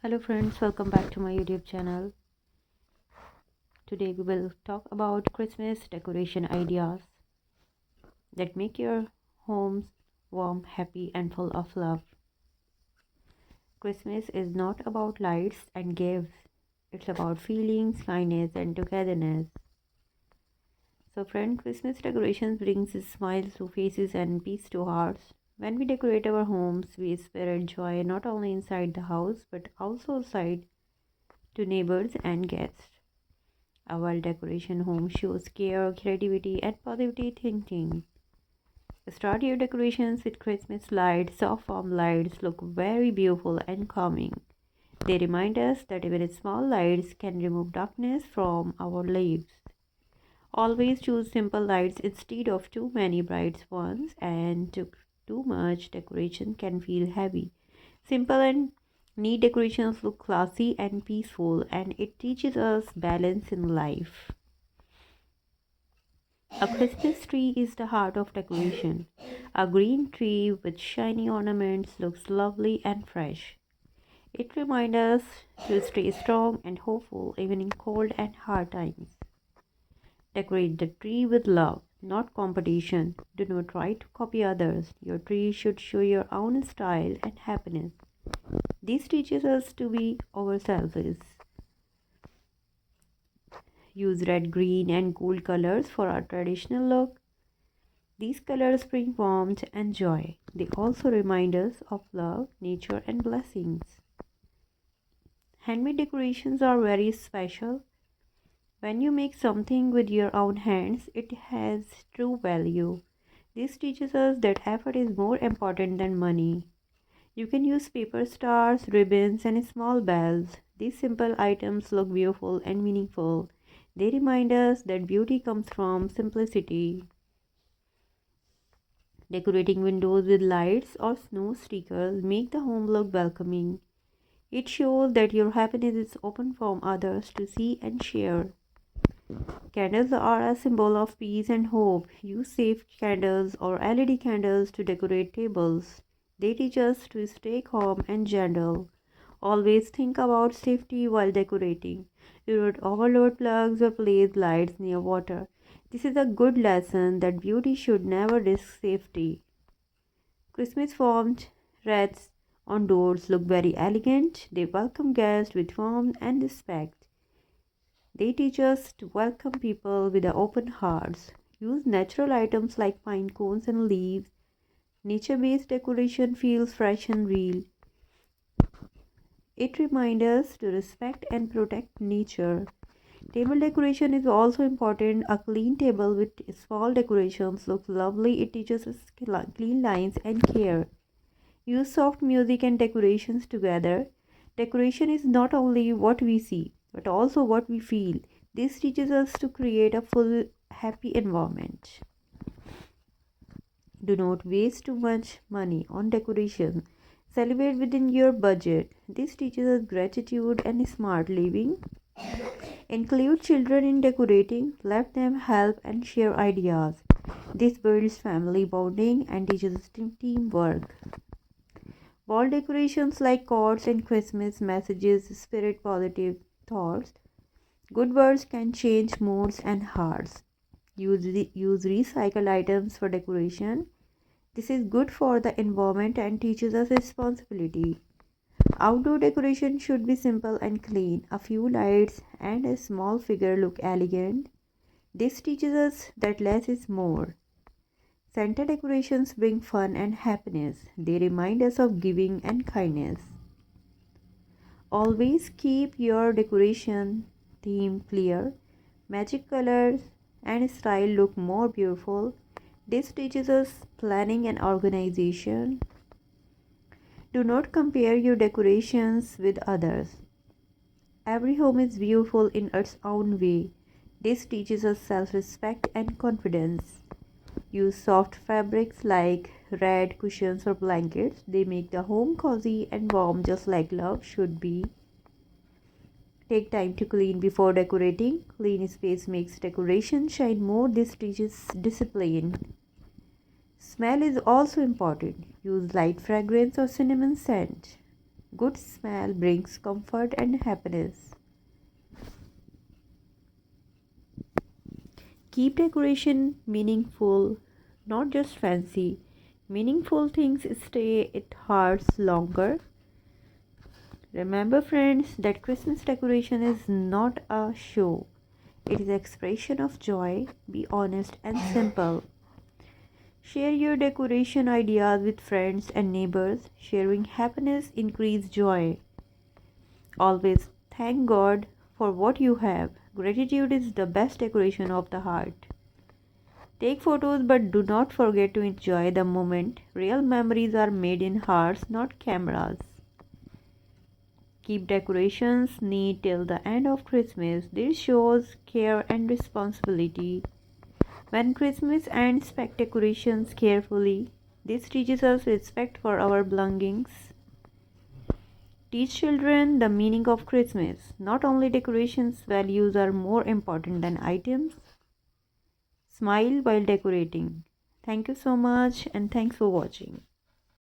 Hello friends, welcome back to my YouTube channel. Today we will talk about Christmas decoration ideas that make your homes warm, happy and full of love. Christmas is not about lights and gifts. It's about feelings, kindness and togetherness. So friend, Christmas decorations brings smiles to faces and peace to hearts. When we decorate our homes, we spread joy not only inside the house but also outside to neighbors and guests. A well decoration home shows care, creativity, and positive thinking. Start your decorations with Christmas lights. Soft warm lights look very beautiful and calming. They remind us that even small lights can remove darkness from our lives. Always choose simple lights instead of too many bright ones, and too much decoration can feel heavy. Simple and neat decorations look classy and peaceful, and it teaches us balance in life. A Christmas tree is the heart of decoration. A green tree with shiny ornaments looks lovely and fresh. It reminds us to stay strong and hopeful even in cold and hard times. Decorate the tree with love, not competition. Do not try to copy others. Your tree should show your own style and happiness. This teaches us to be ourselves. Use red, green, and gold colors for our traditional look. These colors bring warmth and joy. They also remind us of love, nature, and blessings. Handmade decorations are very special. When you make something with your own hands, it has true value. This teaches us that effort is more important than money. You can use paper stars, ribbons, and small bells. These simple items look beautiful and meaningful. They remind us that beauty comes from simplicity. Decorating windows with lights or snow stickers make the home look welcoming. It shows that your happiness is open for others to see and share. Candles are a symbol of peace and hope. Use safe candles or LED candles to decorate tables. They teach us to stay calm and gentle. Always think about safety while decorating. Do not overload plugs or place lights near water. This is a good lesson that beauty should never risk safety. Christmas formed wreaths on doors look very elegant. They welcome guests with warmth and respect. They teach us to welcome people with open hearts. Use natural items like pine cones and leaves. Nature based decoration feels fresh and real. It reminds us to respect and protect nature. Table decoration is also important. A clean table with small decorations looks lovely. It teaches us clean lines and care. Use soft music and decorations together. Decoration is not only what we see, but also what we feel. This teaches us to create a full, happy environment. Do not waste too much money on decoration. Celebrate within your budget. This teaches us gratitude and smart living. Include children in decorating. Let them help and share ideas. This builds family bonding and teaches us teamwork. Wall decorations like cards and Christmas messages spirit positive thoughts. Good words can change moods and hearts. Use recycled items for decoration. This is good for the environment and teaches us responsibility. Outdoor decoration should be simple and clean. A few lights and a small figure look elegant. This teaches us that less is more. Santa decorations bring fun and happiness. They remind us of giving and kindness. Always keep your decoration theme clear. Magic colors and style look more beautiful. This teaches us planning and organization. Do not compare your decorations with others. Every home is beautiful in its own way. This teaches us self respect and confidence. Use soft fabrics like red cushions or blankets. They make the home cozy and warm just like love should be. Take time to clean before decorating. Clean space makes decoration shine more. This teaches discipline. Smell is also important. Use light fragrance or cinnamon scent. Good smell brings comfort and happiness. Keep decoration meaningful, not just fancy. Meaningful things stay at hearts longer. Remember, friends, that Christmas decoration is not a show. It is expression of joy. Be honest and simple. Share your decoration ideas with friends and neighbors. Sharing happiness increase joy. Always thank God for what you have. Gratitude is the best decoration of the heart. Take photos but do not forget to enjoy the moment. Real memories are made in hearts, not cameras. Keep decorations neat till the end of Christmas. This shows care and responsibility. When Christmas ends, pack decorations carefully. This teaches us respect for our belongings. Teach children the meaning of Christmas. Not only decorations, values are more important than items. Smile while decorating. Thank you so much and thanks for watching.